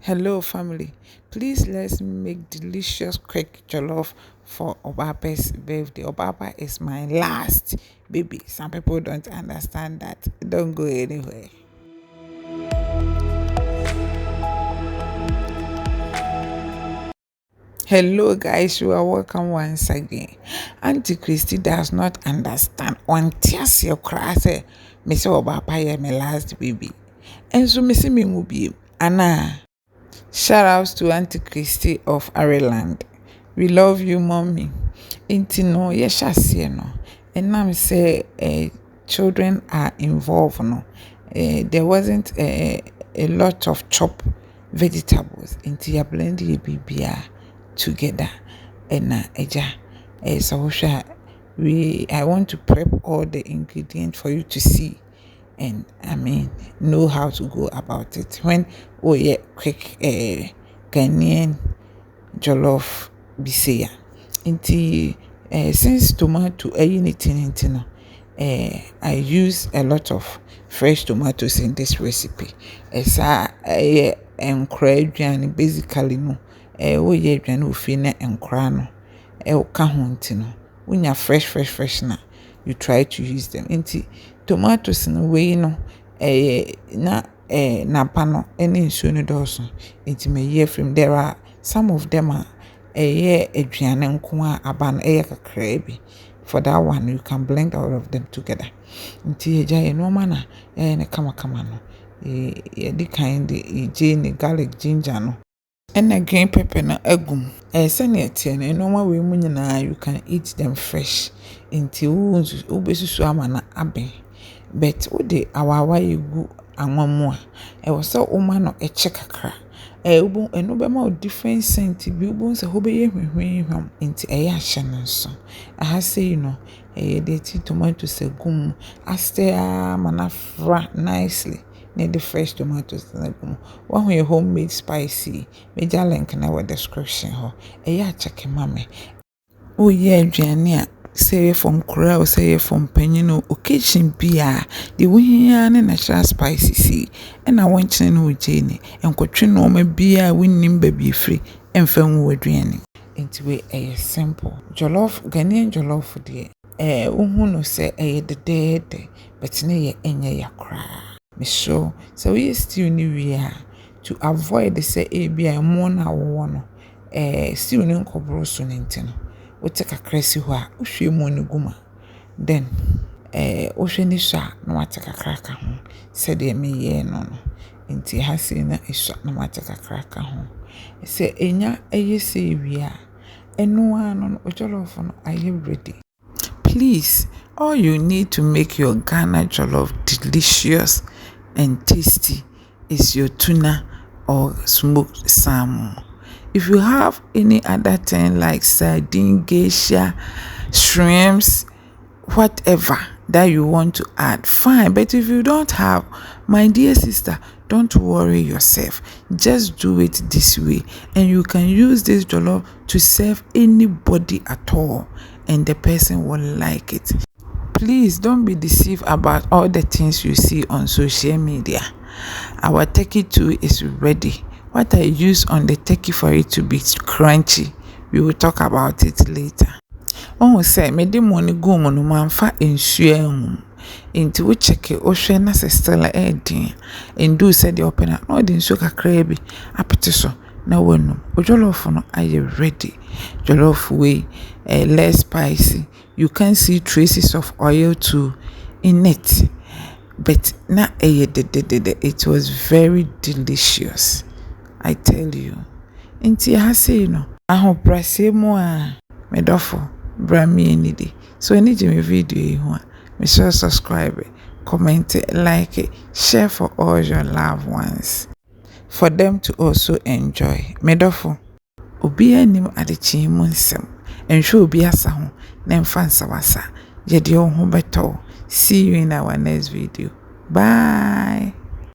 Hello, family. Please let's make delicious quick jollof for Obapa's birthday. Obapa is my last baby. Some people don't understand that. Don't go anywhere. Hello, guys. You are welcome once again. Auntie Christy does not understand. Until your class, Miss Obapa, my last baby. And so, Missy me will be Anna. Shout outs to Auntie Christy of Ireland. We love you, mommy. Inti no, yeshasiye no. And now say children are involved no. There wasn't a lot of chopped vegetables. Inti ya blend ye bibia together. And eja. So I want to prep all the ingredients for you to see and know how to go about it. When quick Ghanaian jollof bisaya. Inti since tomato anything no, I use a lot of fresh tomatoes in this recipe. Esa enkra aduane basically no woyɛ aduane ofi na enkra no ka ho nti no unya fresh na you try to use them. Inti tomatoes no we no napa no ene nsuo no dɔɔso. Inti me ye from there are some of them are aduane nko a aba no kakra bi. For that one you can blend all of them together. Inti eja ye no mana ne kama no. Di kind the garlic ginger no. And green pepper na egum. Send it no normal way mu nyina you can eat them fresh. Inti ubesusu ama na abe. But ode awawa yegu anwamu a was so oma no eche kakra. Ubu eno be ma different scent bi ubu se ho be ye hwehwehwam inti ahye no so. Aha say the tomato segum astea manafra nicely. Need the fresh tomatoes na gum. One way homemade spicy. Major link na with description ho. Check mame. Oh yeah, aduane say from Korea or say from Penino occasion bia the winyan natural spicy see. And I want to know Jane and kotwe no ma bia winnim baby free and fam wo aduane. Into way simple. Jollof Ghanaian jollof de. Uhu no say the dead but ne enye yakra. So we still new year to avoid the say ABI more na wo no still no nkobro so nintino we take a crazy ho a uhwe mu no guma then ohwe ni so a na wateka kraka ho said de me ye no nti ha sei na eso na wateka kraka ho say enya say wi a eno ano ojolofo no are ready. Please, all you need to make your Ghana jollof delicious and tasty is your tuna or smoked salmon. If you have any other thing like sardine, geisha, shrimps, whatever that you want to add, fine. But if you don't have, my dear sister, don't worry yourself. Just do it this way. And you can use this jollof to serve anybody at all. And the person will like it. Please don't be deceived about all the things you see on social media. Our turkey too is ready. What I use on the turkey for it to be crunchy, we will talk about it later. One will say, me de money go no manfa ensuo into we check it ohwe na se stella edin and do said the opener no de nsuo kakra bi apete so na wonu ojolofo no are ready. Jollof way less spicy. You can see traces of oil too in it, but na it was very delicious, I tell you. Inti ha say no ahobrase mu a medofo bra me enidi. So any me video ho me sure subscribe, comment, like it, share for all your loved ones for them to also enjoy. Medofo obi anim adechi mu nsem enhwe obi asa ho na mfansa wasa ye de ho beto. See you in our next video. Bye.